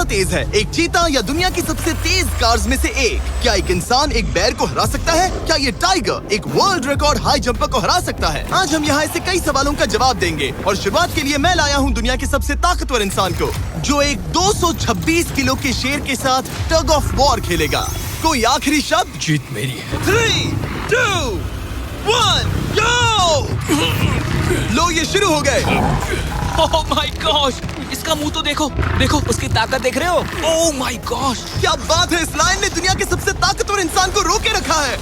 तेज है, एक चीता या दुनिया की सबसे तेज कार्स में से एक? क्या एक इंसान एक बैर को हरा सकता है? क्या ये टाइगर एक वर्ल्ड रिकॉर्ड हाई जंपर को हरा सकता है? आज हम यहाँ ऐसे कई सवालों का जवाब देंगे और शुरुआत के लिए मैं लाया हूँ दुनिया के सबसे ताकतवर इंसान को, जो एक 226 किलो के शेर के साथ टग ऑफ वॉर खेलेगा। कोई आखिरी शब्द? जीत मेरी है। 3, 2, 1, go! लो ये शुरू हो गए। ओह माय गॉश, इसका मुंह तो देखो, देखो उसकी ताकत देख रहे हो? ओह माय गॉश, क्या बात है, इस लायन ने दुनिया के सबसे ताकतवर इंसान को रोके रखा है।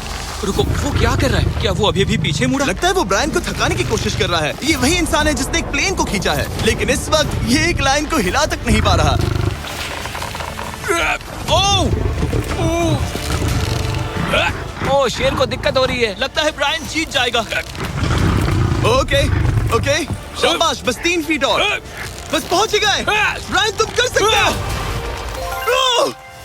रुको, वो क्या कर रहा है? क्या वो अभी भी पीछे मुड़ा? लगता है वो ब्रायन को थकाने की कोशिश कर रहा है। ये वही इंसान है जिसने एक प्लेन को खींचा है, लेकिन इस वक्त ये एक लायन को हिला तक नहीं पा रहा। ओह, शेर को दिक्कत हो रही है। लगता है ब्रायन जीत जाएगा। ओके, शाबाश, बस 3 फीट और, बस पहुंच ही गए। ब्रायन तुम कर सकते हो।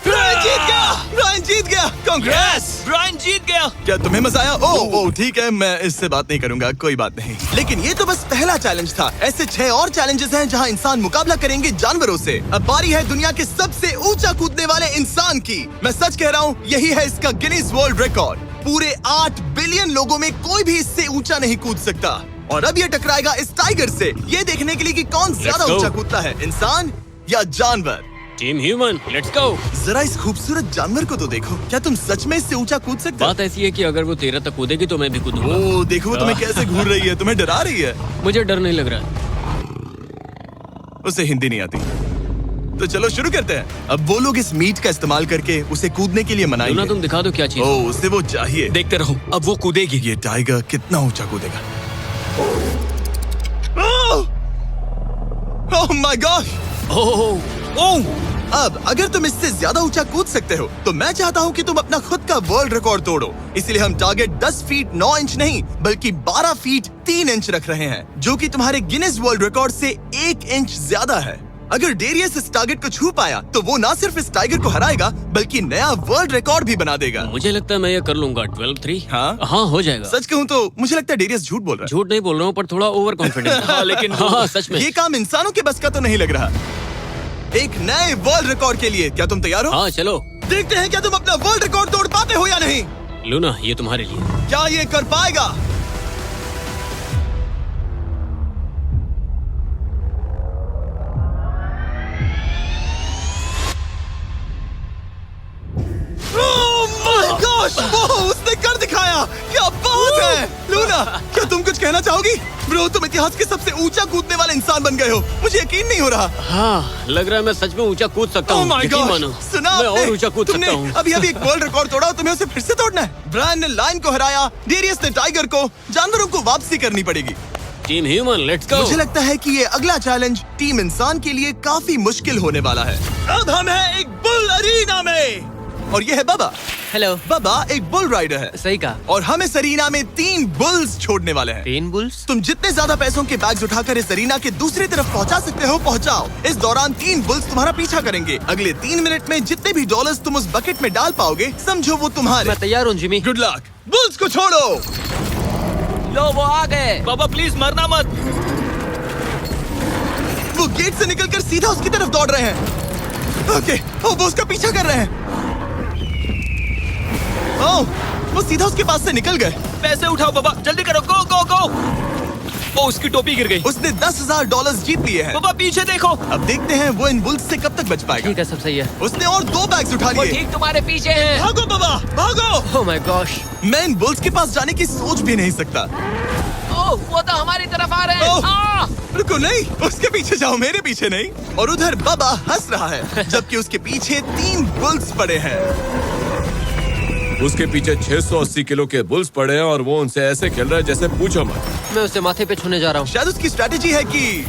ब्रायन जीत गया। कांग्रेस, ब्रायन जीत गया। क्या तुम्हें मजा आया? ओह ठीक है, मैं इससे बात नहीं करूंगा, कोई बात नहीं। लेकिन ये तो बस पहला चैलेंज था। ऐसे 6 और चैलेंजेस हैं जहां इंसान मुकाबला करेंगे जानवरों से। अब बारी है दुनिया के सबसे ऊंचा कूदने वाले इंसान की। मैं सच कह रहा हूँ, यही है इसका गिनीज वर्ल्ड रिकॉर्ड। पूरे 8 बिलियन लोगों में कोई भी इससे ऊंचा नहीं कूद सकता। और अब ये टकराएगा इस टाइगर से, ये देखने के लिए कि कौन ज्यादा ऊंचा कूदता है, इंसान या जानवर। Team human, let's go. जरा इस खूबसूरत जानवर को तो देखो, क्या तुम सच में इससे ऊंचा कूद सकते हो? बात ऐसी है कि अगर वो 13 तक कूदेगी तो मैं भी कूदूंगा। ओह देखो, तुम्हें कैसे घूर रही है, तुम्हें डरा रही है। मुझे डर नहीं लग रहा। उसे हिंदी नहीं आती, तो चलो शुरू करते हैं। अब वो लोग इस मीट का इस्तेमाल करके उसे कूदने के लिए मनाएंगे। तुम दिखा दो क्या चीज। ओह उसे वो चाहिए। देखते रहो, अब वो कूदेगी। ये टाइगर कितना ऊंचा कूदेगा। Oh my God. ओह, अब अगर तुम इससे ज्यादा ऊंचा कूद सकते हो तो मैं चाहता हूँ कि तुम अपना खुद का वर्ल्ड रिकॉर्ड तोड़ो। इसलिए हम टारगेट 10 फीट 9 इंच नहीं बल्कि 12 फीट 3 इंच रख रहे हैं, जो कि तुम्हारे गिनीज वर्ल्ड रिकॉर्ड से 1 इंच ज्यादा है। अगर डेरियस इस टारगेट को छू पाया तो वो ना सिर्फ इस टाइगर को हराएगा बल्कि नया वर्ल्ड रिकॉर्ड भी बना देगा। मुझे लगता है मैं ये कर लूंगा। 12-3। हाँ हो जाएगा। सच कहूँ तो मुझे लगता है डेरियस झूठ बोल रहा है। झूठ नहीं बोल रहा हूँ, पर थोड़ा ओवर कॉन्फिडेंस। हाँ, लेकिन हाँ सच में ये काम इंसानों के बस का तो नहीं लग रहा। एक नए वर्ल्ड रिकॉर्ड के लिए क्या तुम तैयार हो? हाँ चलो देखते हैं क्या तुम अपना वर्ल्ड रिकॉर्ड तोड़ पाते हो या नहीं। लूना, ये तुम्हारे लिए। क्या ये कर पाएगा? उसने कर दिखाया। क्या बात है लूना, क्या तुम कुछ कहना चाहोगी? ब्रो, तुम इतिहास के सबसे ऊंचा कूदने वाले इंसान बन गए हो। मुझे यकीन नहीं हो रहा। हाँ, लग रहा है मैं सच में ऊंचा कूद सकता हूँ। यकीन मानो, सुना मैं और ऊंचा कूद सकता हूँ। अभी एक वर्ल्ड रिकॉर्ड तोड़ा, तुम्हें उसे फिर से तोड़ना है। ब्रायन ने लायन को हराया, डेरियस ने टाइगर को, जानवरों को वापसी करनी पड़ेगी। Team human, let's go. मुझे लगता है कि ये अगला चैलेंज टीम इंसान के लिए काफी मुश्किल होने वाला है। अब हम हैं एक बुल अरीना में और ये है बाबा। हेलो। बाबा एक बुल राइडर है। सही कहा। और हम इस अरीना में 3 बुल्स छोड़ने वाले हैं। 3 बुल्स? तुम जितने ज्यादा पैसों के बैग्स उठाकर इस अरीना के दूसरी तरफ पहुंचा सकते हो पहुंचाओ। इस दौरान 3 बुल्स तुम्हारा पीछा करेंगे। अगले 3 मिनट में जितने भी डॉलर्स तुम उस बकेट में डाल पाओगे समझो वो तुम्हारे। मैं तैयार हूँ जिमी। Good luck. बुल्स को छोड़ो। लो वो आ गए। बाबा प्लीज मरना मत। वो गेट से निकलकर सीधा उसकी तरफ दौड़ रहे हैं। ओके, वो उसका पीछा कर रहे हैं। ओह, वो सीधा उसके पास से निकल गए। पैसे उठाओ बाबा, जल्दी करो, गो गो गो। ओ, उसकी टोपी गिर गई। उसने $10,000 जीत लिए हैं। बाबा पीछे देखो। अब देखते हैं वो इन बुल्स से कब तक बच पाएगा। ठीक है, सब सही है। उसने और 2 बैग्स उठा वो लिए। ठीक तुम्हारे पीछे है। भागो बाबा, भागो। Oh my gosh. मैं इन बुल्स के पास जाने की सोच भी नहीं सकता। ओह, वो तो हमारी तरफ आ रहे ओह, हैं। रुको, नहीं, उसके पीछे जाओ, मेरे पीछे नहीं। और उधर बाबा हंस रहा है जबकि उसके पीछे 3 बुल्स पड़े हैं। उसके पीछे 680 किलो के बुल्स पड़े हैं और वो उनसे ऐसे खेल रहा है जैसे पूछो मत। मैं उसे माथे पे छूने जा रहा हूँ। शायद उसकी स्ट्रेटेजी है कि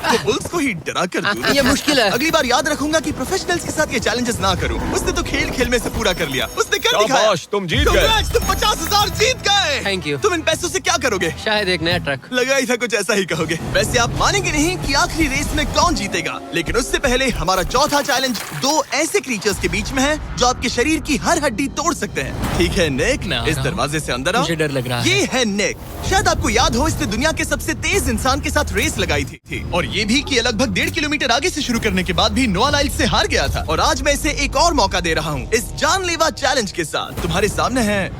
वो बुल्स को ही डरा कर दूं। ये मुश्किल है। अगली बार याद रखूंगा कि प्रोफेशनल्स के साथ ये चैलेंजेस ना करूं। उसने तो खेल खेल में से पूरा कर लिया। उसने कर दिखाया। शाबाश, तुम जीत गए। Congrats, तुम 50,000 जीत गए। Thank you। तुम इन पैसों से क्या करोगे? शायद एक नया ट्रक। लगा ही था कुछ ऐसा ही कहोगे। वैसे आप मानेंगे नहीं कि आखिरी रेस में कौन जीतेगा, लेकिन उससे पहले हमारा चौथा चैलेंज 2 ऐसे क्रीचर्स के बीच में है जो आपके शरीर की हर हड्डी तोड़ सकते हैं। ठीक है निक, मैं आ इस रहा हूं। दरवाजे से अंदर आओ। मुझे डर लग रहा है। ये है निक। शायद आपको याद हो, इसने दुनिया के सबसे तेज इंसान के साथ रेस लगाई थी और ये भी कि ये लगभग 1.5 किलोमीटर आगे से शुरू करने के बाद भी नोआ लाइल्स से हार गया था। और आज मैं इसे एक और मौका दे रहा हूँ इस जानलेवा चैलेंज के साथ। तुम्हारे सामने है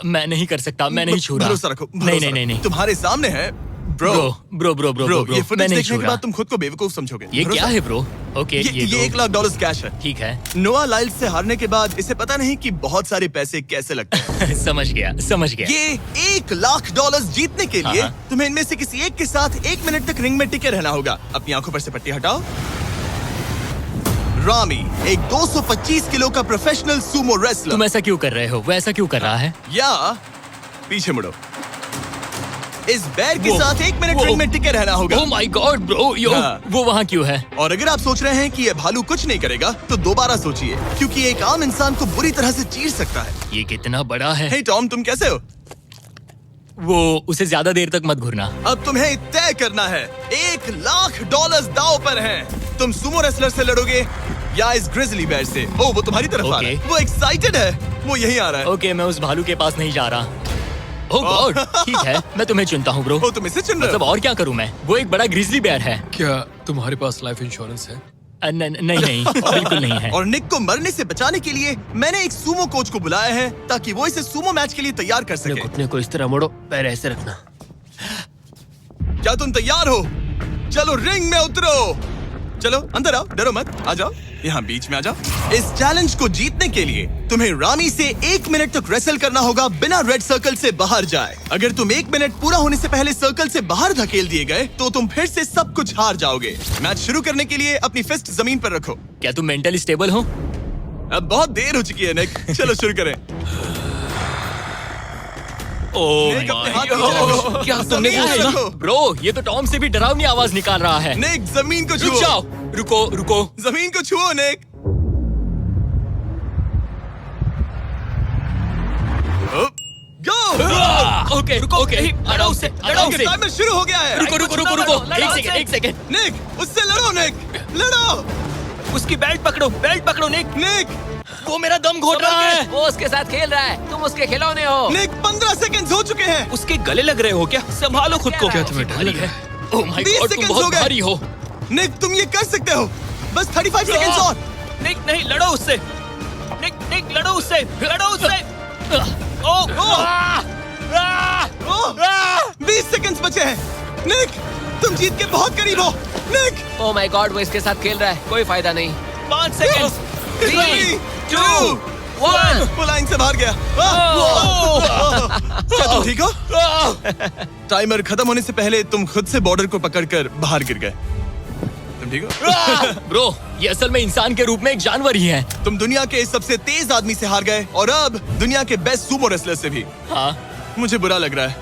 मैं नहीं कर सकता, मैं नहीं छू रहा। भरोसा रखो, नहीं। तुम्हारे सामने है ब्रो। ब्रो, ये फुटेज मैं नहीं देखने छू के रहा। बाद तुम खुद को बेवकूफ समझोगे। ये क्या है ब्रो? ओके, ये $1 लाख कैश है। ठीक है। नोआ लाइल्स से हारने के बाद इसे पता नहीं कि बहुत सारे पैसे कैसे लगते हैं। समझ गया। ये $1 लाख जीतने के लिए तुम्हें इनमें से किसी एक के साथ 1 मिनट तक रिंग में टिके रहना होगा। अपनी आंखों पर से पट्टी हटाओ। रामी एक 225 किलो का प्रोफेशनल सूमो रेसलर। तुम ऐसा क्यों कर रहे हो? वो ऐसा क्यों कर रहा है? या पीछे मुड़ो। इस बैर के साथ 1 मिनट रिंग में टिके रहना होगा। ओह माय गॉड ब्रो, हाँ। वो वहाँ क्यों है? और अगर आप सोच रहे हैं कि ये भालू कुछ नहीं करेगा तो दोबारा सोचिए, क्योंकि एक आम इंसान को बुरी तरह से चीर सकता है। ये कितना बड़ा है? हे टॉम, तुम कैसे हो? वो उसे ज्यादा देर तक मत घूरना। अब तुम्हें तय करना है। $1 लाख दांव पर हैं। तुम सुमो रेसलर से लड़ोगे या इस ग्रिजली बेयर से? ओह, वो तुम्हारी तरफ आ रहा है। वो एक्साइटेड है, वो यहीं आ रहा है। ओके, मैं उस भालू के पास नहीं जा रहा। ओह गॉड, ठीक है, मैं तुम्हें चुनता हूँ ब्रो। तुम इसे चुन रहे हो? मतलब और क्या करूँ मैं? वो एक बड़ा ग्रिजली बेयर है। क्या तुम्हारे पास लाइफ इंश्योरेंस है? नहीं, बिल्कुल नहीं है। और निक को मरने से बचाने के लिए मैंने एक सूमो कोच को बुलाया है ताकि वो इसे सूमो मैच के लिए तैयार कर अपने सके। घुटने को इस तरह मोड़ो, पैर ऐसे रखना। क्या तुम तैयार हो? चलो रिंग में उतरो। चलो अंदर आओ, डरो मत, आ जाओ, यहाँ बीच में आ जाओ। इस चैलेंज को जीतने के लिए तुम्हें रामी से 1 मिनट तक रेसल करना होगा बिना रेड सर्कल से बाहर जाए। अगर तुम 1 मिनट पूरा होने से पहले सर्कल से बाहर धकेल दिए गए तो तुम फिर से सब कुछ हार जाओगे। मैच शुरू करने के लिए अपनी फिस्ट जमीन पर रखो। क्या तुम मेंटली स्टेबल हो? अब बहुत देर हो चुकी है निक, चलो शुरू करें। ओह निक, अपने हाथ माय नीचे रखो। गॉड, क्या तुमने जमीन वो पे सुना? रखो। ब्रो, ये तो टॉम से भी डरावनी आवाज निकाल रहा है। निक, जमीन को रुक छुओ। जाओ, रुको। जमीन को छुओ निक। गो। ओके, लड़ो उसे। टाइमर शुरू हो गया है। रुको, एक सेकंड। निक, उससे लड़ो निक, लड़ो। उसकी बेल्ट पकड़ो निक। निक, वो मेरा दम घोट रहा है। वो उसके साथ खेल रहा है, तुम उसके खिलौने हो। निक 15 सेकंड्स हो चुके हैं। उसके गले लग रहे हो क्या? संभालो खुद को। क्या तुम्हें डर लग रहा है? ओह माय 20 गॉड, तुम seconds हो बहुत गए। भारी हो। निक, तुम ये कर सकते हो। बस 35 सेकंड्स और। निक, नहीं, लड़ो उससे। निक, लड़ो उससे। ओह, 20 सेकंड्स बचे हैं। निक, तुम जीत के बहुत करीब हो। निक, ओह माय गॉड, वो इसके साथ खेल रहा है, कोई फायदा नहीं। 5 सेकंड। 3, 2, 1। वो लाइन से बाहर गया। क्या तुम ठीक हो? टाइमर खत्म होने से पहले तुम खुद से बॉर्डर को पकड़कर बाहर गिर गए। तुम ठीक हो? ब्रो, ये असल में इंसान के रूप में एक जानवर ही है। तुम दुनिया के सबसे तेज आदमी से हार गए और अब दुनिया के बेस्ट सूमो रेसलर से भी। हाँ, मुझे बुरा लग रहा है,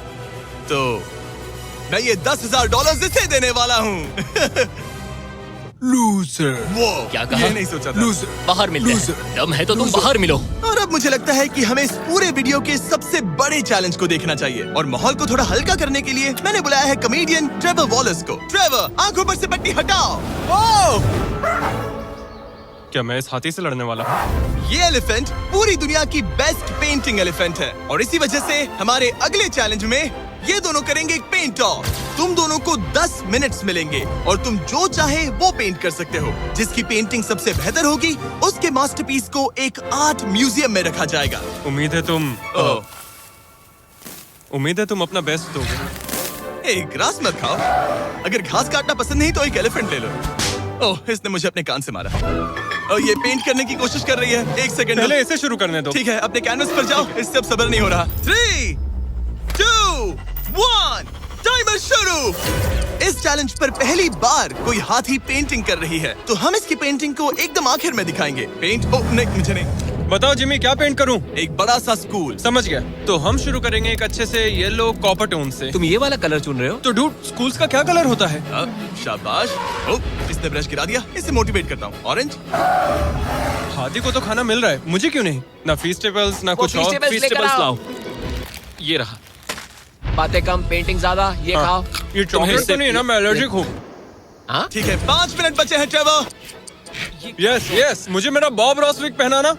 तो मैं ये $10,000 इसे देने वाला हूँ। लूजर। वो क्या कहा? ये नहीं सोचा था। लूजर। बाहर मिलते Loser. हैं। दम है तो तुम बाहर मिलो। और अब मुझे लगता है कि हमें इस पूरे वीडियो के सबसे बड़े चैलेंज को देखना चाहिए और माहौल को थोड़ा हल्का करने के लिए मैंने बुलाया है कॉमेडियन ट्रेवर वॉलस को। ट्रेवर, आंखों पर से पट्टी हटाओ। ओह! क्या मैं इस हाथी से लड़ने वाला हूँ? ये एलिफेंट पूरी दुनिया की बेस्ट पेंटिंग एलिफेंट है और इसी वजह से हमारे अगले चैलेंज में ये दोनों करेंगे एक पेंट ऑफ। तुम दोनों को 10 मिनट्स मिलेंगे और तुम जो चाहे वो पेंट कर सकते हो। जिसकी पेंटिंग सबसे बेहतर होगी उसके मास्टरपीस को एक आर्ट म्यूजियम में रखा जाएगा। उम्मीद है तुम अपना बेस्ट दोगे। ग्रास मत खाओ। अगर घास काटना पसंद नहीं तो एक एलिफेंट ले लो। ओह, इसने मुझे अपने कान से मारा। और ये पेंट करने की कोशिश कर रही है। 1 सेकंड। पहले इसे शुरू करने दो। ठीक है, अपने कैनवस पर जाओ। इससे अब सब्र नहीं हो रहा। 3, 2, 1, टाइमर शुरू। इस चैलेंज पर पहली बार कोई हाथी पेंटिंग कर रही है, तो हम इसकी पेंटिंग को एकदम आखिर में दिखाएंगे। पेंट नहीं, मुझे नहीं। बताओ जिमी, क्या पेंट करूं? एक बड़ा सा स्कूल। समझ गया। तो हम शुरू करेंगे एक अच्छे से येलो कॉपर टोन से। तुम ये वाला कलर चुन रहे हो? तो डूड, स्कूल्स का क्या कलर होता है? शाबाश। इसने ब्रश गिरा दिया। इसे मोटिवेट करता हूँ। ऑरेंज। हाथी को तो खाना मिल रहा है, मुझे क्यों नहीं? ना फीस्टेबल्स ना कुछ और। Feastables लेकर आओ। लाओ। ये रहा। बातें कम, पेंटिंग ज्यादा। ये खाओ। ये चॉकलेट तो नहीं ना, मैं एलर्जिक हूँ। हाँ? ठीक है, 5 मिनट बचे हैं ट्रेवर। यस, मुझे मेरा बॉब रॉसविक पहनाना।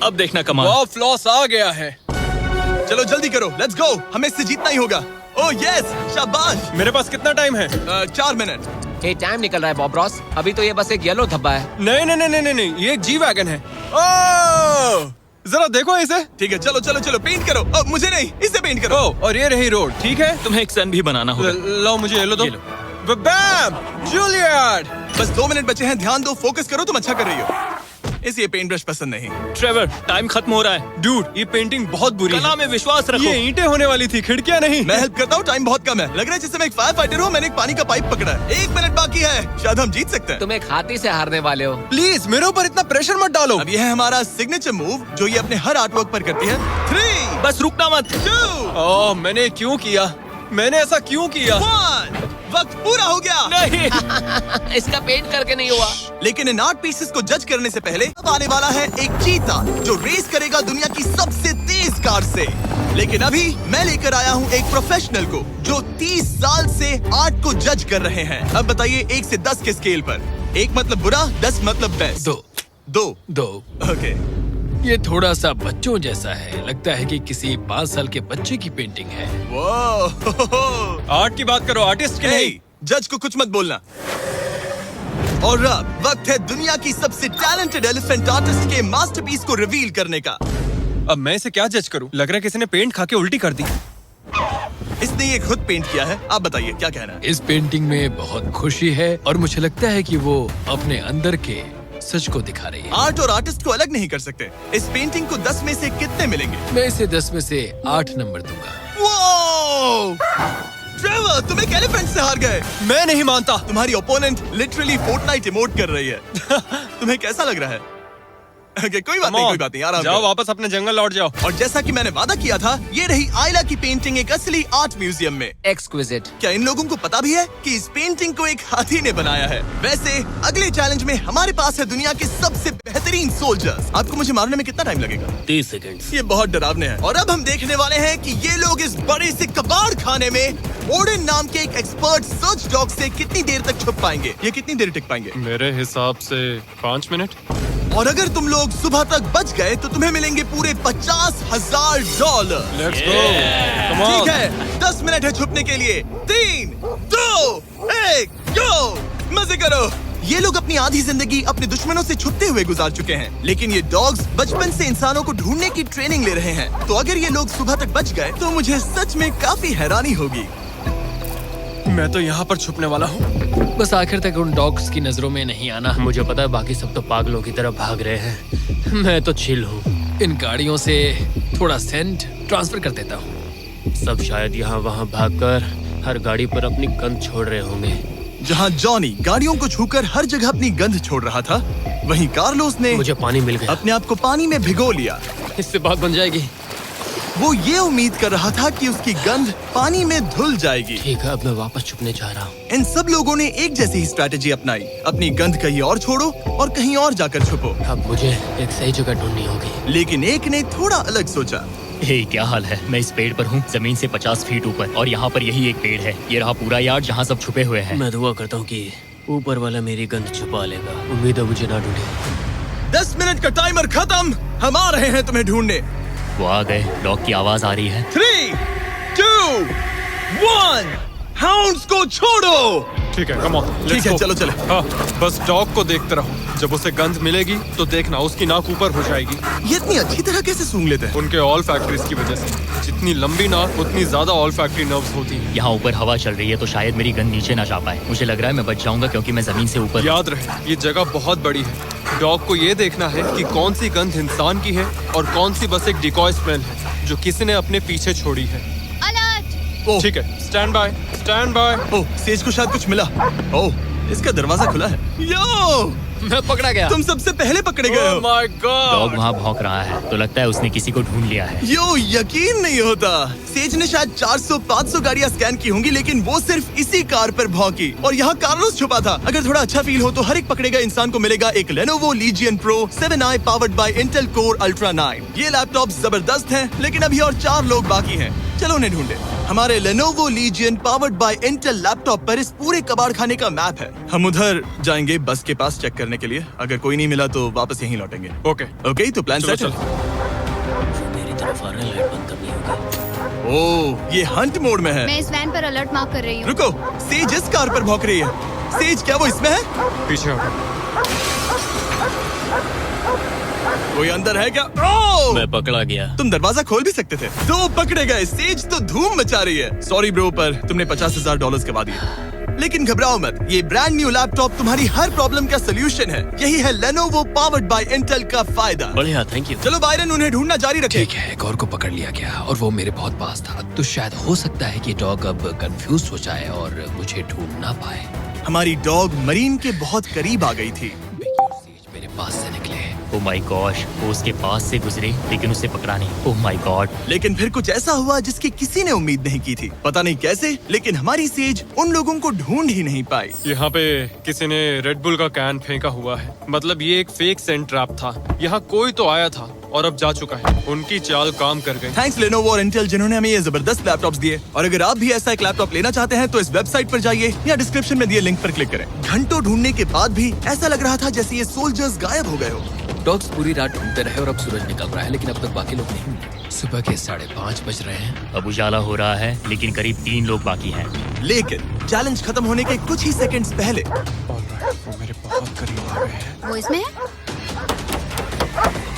अब देखना कमाल। बॉब फ्लॉस आ गया है। चलो जल्दी करो, लेट्स गो। हमें इससे जीतना ही होगा। ओह यस, शाबाश। मेरे पास कितना टाइम है? 4 मिनट। ये टाइम निकल रहा है बॉब रॉस। अभी तो ये बस एक येलो धब्बा है। नहीं नहीं नहीं नहीं नहीं, ये एक जी वैगन है। ओह, जरा देखो इसे। ठीक है, चलो चलो चलो, पेंट करो। अब मुझे नहीं, इसे पेंट करो। ओह, और ये रही रोड, ठीक है? तुम्हें एक सन भी बनाना होगा। लाओ मुझे येलो दो। ये लो। बैम, जूलियट। बस 2 मिनट बचे हैं, ध्यान दो, फोकस करो, तुम अच्छा कर रही हो। इसे ये पेंट ब्रश पसंद नहीं। ट्रेवर, टाइम खत्म हो रहा है। डूड, ये पेंटिंग बहुत बुरी कला है। में विश्वास रखो। ये ईंटें होने वाली थी, खिड़कियां नहीं। मैं हेल्प करता हूँ, टाइम बहुत कम है। लग रहा है जैसे मैं एक फायर फाइटर हूँ, मैंने एक पानी का पाइप पकड़ा है। 1 मिनट बाकी है, शायद हम जीत सकते हैं। तुम एक हाथी से हारने वाले हो। प्लीज मेरे ऊपर इतना प्रेशर मत डालो। अब ये है हमारा सिग्नेचर मूव, जो ये अपने हर आर्टवर्क पर करती है। 3, बस रुकना मत। 2, ओह, मैंने क्यों किया? मैंने ऐसा क्यों किया? 1। वक्त पूरा हो गया। नहीं। इसका पेंट करके नहीं हुआ। लेकिन इन आर्ट पीसेस को जज करने से पहले अब आने वाला है एक चीता, जो रेस करेगा दुनिया की सबसे तेज कार से। लेकिन अभी मैं लेकर आया हूँ एक प्रोफेशनल को, जो 30 साल से आर्ट को जज कर रहे हैं। अब बताइए 1 से 10 के स्केल पर। 1 मतलब बुरा, 10 मतलब बेस्ट। 2 2। ओके। ये थोड़ा सा बच्चों जैसा है, लगता है कि किसी 5 साल के बच्चे की पेंटिंग है। वो आर्ट की बात करो, आर्टिस्ट की नहीं। जज को कुछ मत बोलना। और अब वक्त है दुनिया की सबसे टैलेंटेड एलिफेंट आर्टिस्ट के मास्टरपीस को रिवील करने का। अब मैं इसे क्या जज करूं? लग रहा है किसी ने पेंट खा के उल्टी कर दी। इसने ये खुद पेंट किया है। आप बताइए क्या कहना है? इस पेंटिंग में बहुत खुशी है और मुझे लगता है कि वो अपने अंदर के सच को दिखा रही है। आर्ट और आर्टिस्ट को अलग नहीं कर सकते। इस पेंटिंग को 10 में से कितने मिलेंगे? मैं इसे 10 में से 8 नंबर दूंगा। वो ट्रेवर, तुम एक एलिफेंट से हार गए। मैं नहीं मानता। तुम्हारी ओपोनेंट लिटरली फोर्टनाइट इमोट कर रही है। तुम्हें कैसा लग रहा है? Okay, कोई बात नहीं, कोई बात नहीं, आराम जाओ, करो। वापस अपने जंगल लौट जाओ। और जैसा कि मैंने वादा किया था, ये रही आयला की पेंटिंग एक असली आर्ट म्यूजियम में। एक्सक्विजिट। क्या इन लोगों को पता भी है कि इस पेंटिंग को एक हाथी ने बनाया है? वैसे अगले चैलेंज में हमारे पास है दुनिया के सबसे बेहतरीन सोल्जर्स। आपको मुझे मारने में कितना टाइम लगेगा? 30 सेकंड। ये बहुत डरावने हैं। और अब हम देखने वाले हैं कि ये लोग इस बड़े से कबाड़ खाने में ओडिन नाम के एक एक्सपर्ट सर्च डॉग से कितनी देर तक छुप पाएंगे। ये कितनी देर टिक पाएंगे? मेरे हिसाब से 5 मिनट। और अगर तुम लोग सुबह तक बच गए तो तुम्हें मिलेंगे पूरे $50,000। Let's go, come on. ठीक है, 10 मिनट है छुपने के लिए। 3, 2, 1, गो। मजे करो। ये लोग अपनी आधी जिंदगी अपने दुश्मनों से छुपते हुए गुजार चुके हैं, लेकिन ये डॉग्स बचपन से इंसानों को ढूंढने की ट्रेनिंग ले रहे हैं। तो अगर ये लोग सुबह तक बच गए तो मुझे सच में काफी हैरानी होगी। मैं तो यहाँ पर छुपने वाला हूँ। बस आखिर तक उन डॉग्स की नजरों में नहीं आना। मुझे पता है बाकी सब तो पागलों की तरह भाग रहे हैं। मैं तो चिल हूँ। इन गाड़ियों से थोड़ा सेंट ट्रांसफर कर देता हूँ। सब शायद यहाँ वहाँ भागकर हर गाड़ी पर अपनी गंध छोड़ रहे होंगे। जहाँ जॉनी गाड़ियों को छूकर हर जगह अपनी गंध छोड़ रहा था, वहीं कार्लोस ने मुझे पानी मिल गया। अपने आप को पानी में भिगो लिया। इससे बात बन जाएगी। वो ये उम्मीद कर रहा था कि उसकी गंध पानी में धुल जाएगी। ठीक है, अब मैं वापस छुपने जा रहा हूँ। इन सब लोगों ने एक जैसी ही स्ट्रैटेजी अपनाई। अपनी गंध कहीं और छोड़ो और कहीं और जाकर छुपो। अब मुझे एक सही जगह ढूंढनी होगी। लेकिन एक ने थोड़ा अलग सोचा। हे, क्या हाल है? मैं इस पेड़ पर हूँ, जमीन से 50 फीट ऊपर, और यहाँ पर यही एक पेड़ है। ये रहा पूरा यार्ड जहाँ सब छुपे हुए हैं। मैं दुआ करता हूँ कि ऊपर वाला मेरी गंध छुपा लेगा। उम्मीद है मुझे ना ढूंढे। 10 मिनट का टाइमर खत्म। हम आ रहे हैं तुम्हें ढूंढने। वो आ गए। डॉग की आवाज आ रही है। 3, 2, 1, हाउंड्स को छोड़ो। ठीक है, कम ऑन। ठीक है, चलो चले। हाँ, बस डॉग को देखते रहो। जब उसे गंध मिलेगी तो देखना उसकी नाक ऊपर हो जाएगी। ये इतनी अच्छी तरह कैसे सूंघ लेते हैं? उनके ऑल फैक्ट्रीज की वजह से। जितनी लंबी नाक उतनी ज्यादा ऑल फैक्ट्री नर्व्स होती हैं। यहाँ ऊपर हवा चल रही है तो शायद मेरी गंध नीचे ना जा पाए। मुझे लग रहा है मैं बच जाऊंगा क्योंकि मैं जमीन से ऊपर। याद रहे, ये जगह बहुत बड़ी है। डॉग को ये देखना है कि कौन सी गंध इंसान की है और कौन सी बस एक डिकॉय स्मेल है जो किसी ने अपने पीछे छोड़ी है। ओह, ठीक है, stand by, stand by. Oh, says को शायद कुछ मिला। ओह, इसका दरवाजा खुला है। यो, मैं पकड़ा गया। तुम सबसे पहले पकड़े गए हो। My God. डॉग वहाँ भौंक रहा है तो लगता है उसने किसी को ढूंढ लिया है। यो, यकीन नहीं होता। सेज ने शायद 400-500 गाड़ियां स्कैन की होंगी, लेकिन वो सिर्फ इसी कार पर भौंकी। और यहाँ कार्लोस छुपा था। अगर थोड़ा अच्छा फील हो तो हर एक पकड़े गए इंसान को मिलेगा एक Lenovo Legion Pro 7i powered by Intel Core Ultra 9। ये लैपटॉप जबरदस्त हैं, लेकिन अभी और 4 लोग बाकी हैं। चलो उन्हें ढूंढे। हमारे Lenovo Legion powered by Intel laptop पर इस पूरे कबाड़ खाने का मैप है। हम उधर जाएंगे बस के पास चेक करने के लिए। अगर कोई नहीं मिला तो वापस यहीं लौटेंगे। ओके, ओके, तो प्लान चलो सेट है। चलो। मेरी तरफ आ रहे हैं, लाइट बंद करनी होगी। ओह, ये हंट मोड में है। मैं इस वैन पर अलर्ट मार्क कर रही हूँ। रुको, सेज इस कार पर भौंक रही है। सेज, क्या वो इसमें है? पीछे हटो। कोई अंदर है क्या? ओह! मैं पकड़ा गया। तुम दरवाजा खोल भी सकते थे। दो पकड़े गए। सेज तो धूम मचा रही है। सॉरी ब्रो, पर तुमने $50,000 गवा दिए। लेकिन घबराओ मत, ये ब्रांड न्यू लैपटॉप तुम्हारी हर प्रॉब्लम का सोल्यूशन है। यही है Lenovo पावर्ड बाय इंटेल का फायदा। बढ़िया, थैंक यू। चलो बायरन, उन्हें ढूंढना जारी रखे। ठीक है, एक और को पकड़ लिया गया और वो मेरे बहुत पास था। तो शायद हो सकता है कि डॉग अब कंफ्यूज हो जाए और मुझे ढूंढ ना पाए। हमारी डॉग मरीन के बहुत करीब आ गई थी। बेकी और सेज मेरे पास से निकले। ओह माय गॉश, वो उसके पास से गुजरे लेकिन उसे पकड़ा नहीं। Oh my God. लेकिन फिर कुछ ऐसा हुआ जिसकी किसी ने उम्मीद नहीं की थी। पता नहीं कैसे, लेकिन हमारी सेज उन लोगों को ढूंढ ही नहीं पाई। यहाँ पे किसी ने रेड बुल का कैन फेंका हुआ है। मतलब ये एक फेक सेंट ट्रैप था। यहाँ कोई तो आया था और अब जा चुका है। उनकी चाल काम कर गई। थैंक्स Lenovo और इंटेल, जिन्होंने हमें ये जबरदस्त लैपटॉप्स दिए। और अगर आप भी ऐसा एक लैपटॉप लेना चाहते हैं तो इस वेबसाइट पर जाइए या डिस्क्रिप्शन में दिए लिंक पर क्लिक करें। घंटों ढूंढने के बाद भी ऐसा लग रहा था जैसे ये सोल्जर्स गायब हो गए हो। डॉग्स पूरी रात ढूंढते रहे और अब सूरज निकल रहा है, लेकिन अब तक बाकी लोग नहीं मिले। सुबह के 5:30 बज रहे हैं। अब उजाला हो रहा है लेकिन करीब 3 लोग बाकी हैं। लेकिन चैलेंज खत्म होने के कुछ ही सेकंड्स पहले वो मेरे बहुत करीब आ गए हैं। वो इसमें है?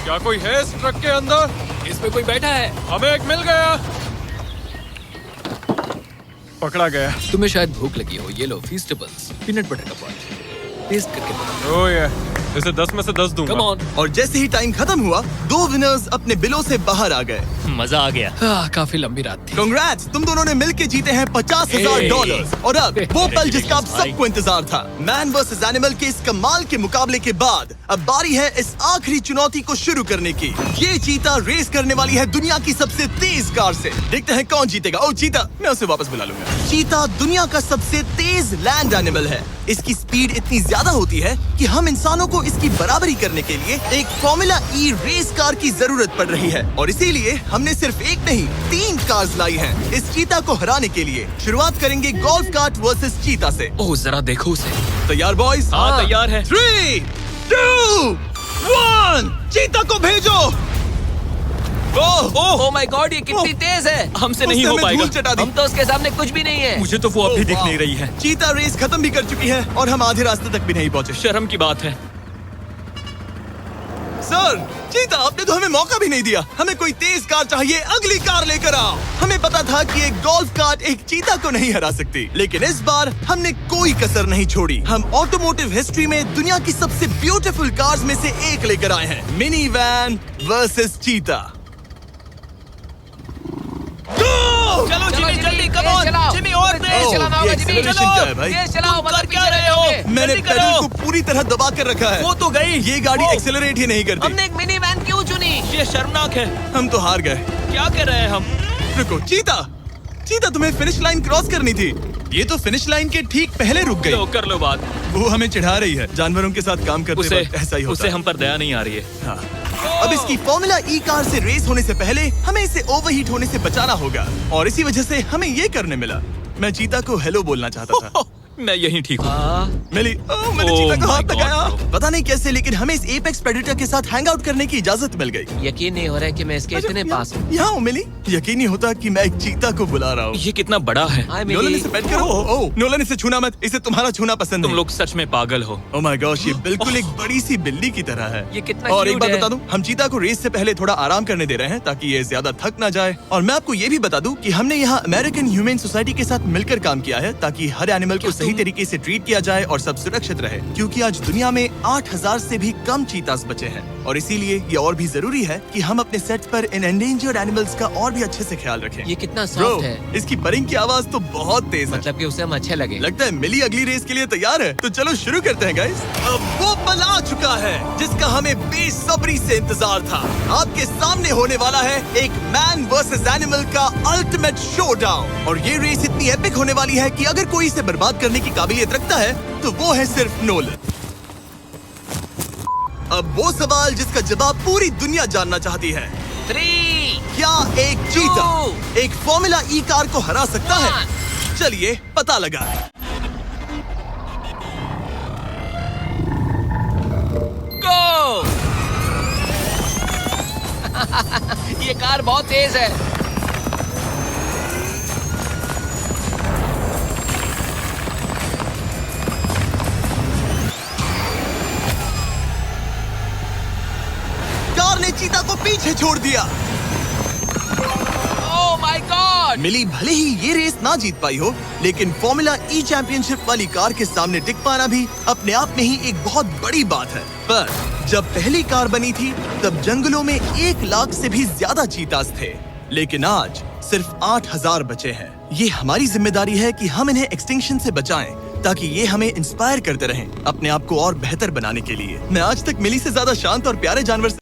क्या कोई है इस ट्रक के अंदर? इसमें कोई बैठा है। हमें एक मिल गया। पकड़ा गया। तुम्हें शायद भूख लगी हो। ये लो फीस्टेबल्स, पीनट बटर का पॉट। टेस्ट करके बताओ। ओह ये, इसे 10 में से 10 दूंगा। Come on. और जैसे ही टाइम खत्म हुआ, 2 विनर्स अपने बिलों से बाहर आ गए। मजा आ गया। काफी लंबी रात थी। कांग्रेट्स, तुम दोनों ने मिलके जीते हैं $50,000। और अब वो पल जिसका आप सबको इंतजार था, मैन वर्सेस एनिमल के इस कमाल के मुकाबले के बाद अब बारी है इस आखिरी चुनौती को शुरू करने की। ये चीता रेस करने वाली है दुनिया की सबसे तेज कार से। देखते हैं कौन जीतेगा। ओ चीता, मैं उसे वापस बुला लूंगा। चीता दुनिया का सबसे तेज लैंड एनिमल है। इसकी स्पीड इतनी ज्यादा होती है कि हम इंसानों को इसकी बराबरी करने के लिए एक फॉर्मूला ई रेस कार की जरूरत पड़ रही है। और इसीलिए हमने सिर्फ एक नहीं 3 कार्स लाई हैं। इस चीता को हराने के लिए शुरुआत करेंगे गोल्फ कार्ट वर्सेस चीता से। ओह, जरा देखो उसे। तैयार बॉयज? हाँ, तैयार है। 3, 2, 1, चीता को भेजो। ओह माय गॉड, ये कितनी तेज है। हमसे नहीं उसने हो हमें पाएगा। धूल चटा दी। हम तो उसके सामने कुछ भी नहीं है। मुझे तो वो अभी दिख नहीं रही है। चीता रेस खत्म भी कर चुकी है और हम आधे रास्ते तक भी नहीं पहुंचे। शर्म की बात है। सर, चीता, आपने तो हमें मौका भी नहीं दिया। हमें कोई तेज कार चाहिए, अगली कार लेकर आओ। हमें पता था कि एक गोल्फ कार्ट एक चीता को नहीं हरा सकती, लेकिन इस बार हमने कोई कसर नहीं छोड़ी। हम ऑटोमोटिव हिस्ट्री में दुनिया की सबसे ब्यूटीफुल कार्स में से एक लेकर आए हैं, मिनी वैन वर्सेस चीता। चलो जिमी, जल्दी कम ऑन। जिमी और तेज चलाना होगा। जिमी acceleration क्या है भाई? तेज चलाओ, कर मतलब क्या पीछे रहे हो? रहेंगे। मैंने जल्दी करो। पेडल को पूरी तरह दबा कर रखा है। वो तो गई। ये गाड़ी वो। एक्सेलरेट ही नहीं करती। हमने एक मिनी वैन क्यों चुनी? ये शर्मनाक है। हम तो हार गए। क्या कर रहे हैं हम? रुको, चीता, चीता, तुम्हें फिनिश लाइन क्रॉस करनी थी। ये तो फिनिश लाइन के ठीक पहले रुक गई। लो, कर लो बात। वो हमें चिढ़ा रही है। जानवरों के साथ काम करते उसे वक्त ऐसा ही होता उसे है। हम पर दया नहीं आ रही है। हाँ। अब इसकी फॉर्मूला ई कार से रेस होने से पहले हमें इसे ओवरहीट होने से बचाना होगा, और इसी वजह से हमें ये करने मिला। मैं चीता को हेलो बोलना चाहता था। मैं यहीं ठीक हूँ। मैंने Oh चीता को my हाथ God, लगाया। bro. पता नहीं कैसे, लेकिन हमें इस एपेक्स प्रेडेटर के साथ हैंग आउट करने की इजाजत मिल गई। यकीन नहीं हो रहा है कि मैं इसके इतने पास हूँ। यहाँ हूँ मिली। यकीन नहीं होता कि मैं एक चीता को बुला रहा हूँ। ये कितना बड़ा है। हाय नोलन, मिली। इसे पेट करो। ओह, नोलन, इसे छूना मत। इसे तुम्हारा छूना पसंद तुम नहीं। लोग सच में पागल हो। ओह माय गॉश, ये बिल्कुल एक बड़ी सी बिल्ली की तरह है। ये कितना और एक cute बात है। बता दूं, हम चीता को रेस से पहले थोड़ा आराम करने दे रहे हैं ताकि ये ज्यादा थक ना जाए। और मैं आपको ये भी बता दूं कि हमने यहाँ अमेरिकन ह्यूमन सोसाइटी के साथ मिलकर काम किया है ताकि हर एनिमल को सही तरीके से ट्रीट किया जाए और सब सुरक्षित रहे, क्योंकि आज दुनिया में 8,000 से भी कम चीतास बचे हैं। और इसीलिए ये और भी जरूरी है कि हम अपने सेट पर इन एंडेंजर्ड एनिमल्स का और भी अच्छे से ख्याल रखें। ये कितना ब्रो, सॉफ्ट है। इसकी परिंग की आवाज तो बहुत तेज है। मतलब कि उसे हम अच्छे लगे। लगता है मिली अगली रेस के लिए तैयार है। तो चलो शुरू करते हैं गाइस। अब वो पल आ चुका है जिसका हमें बेसब्री से इंतजार था। आपके सामने होने वाला है एक मैन वर्सेस एनिमल का अल्टीमेट शोडाउन। और ये रेस इतनी एपिक होने वाली है कि अगर कोई इसे बर्बाद करने की काबिलियत रखता है तो वो है सिर्फ नोलन। अब वो सवाल जिसका जवाब पूरी दुनिया जानना चाहती है, 3, क्या एक चीता एक फॉर्मूला ई कार को हरा सकता है? चलिए पता लगा। गो। ये कार बहुत तेज है। ने चीता को पीछे छोड़ दिया। Oh my God. मिली भले ही ये रेस ना जीत पाई हो, लेकिन फॉर्मूला ई चैंपियनशिप वाली कार के सामने टिक पाना भी अपने आप में ही एक बहुत बड़ी बात है। पर जब पहली कार बनी थी तब जंगलों में 1 लाख से भी ज्यादा चीतास थे, लेकिन आज सिर्फ 8000 बचे हैं। ये हमारी जिम्मेदारी है कि हम इन्हें एक्सटिंक्शन से बचाएं, ताकि ये हमें इंस्पायर करते रहें अपने आप को और बेहतर बनाने के लिए। मैं आज तक मिली से ज्यादा शांत और प्यारे जानवर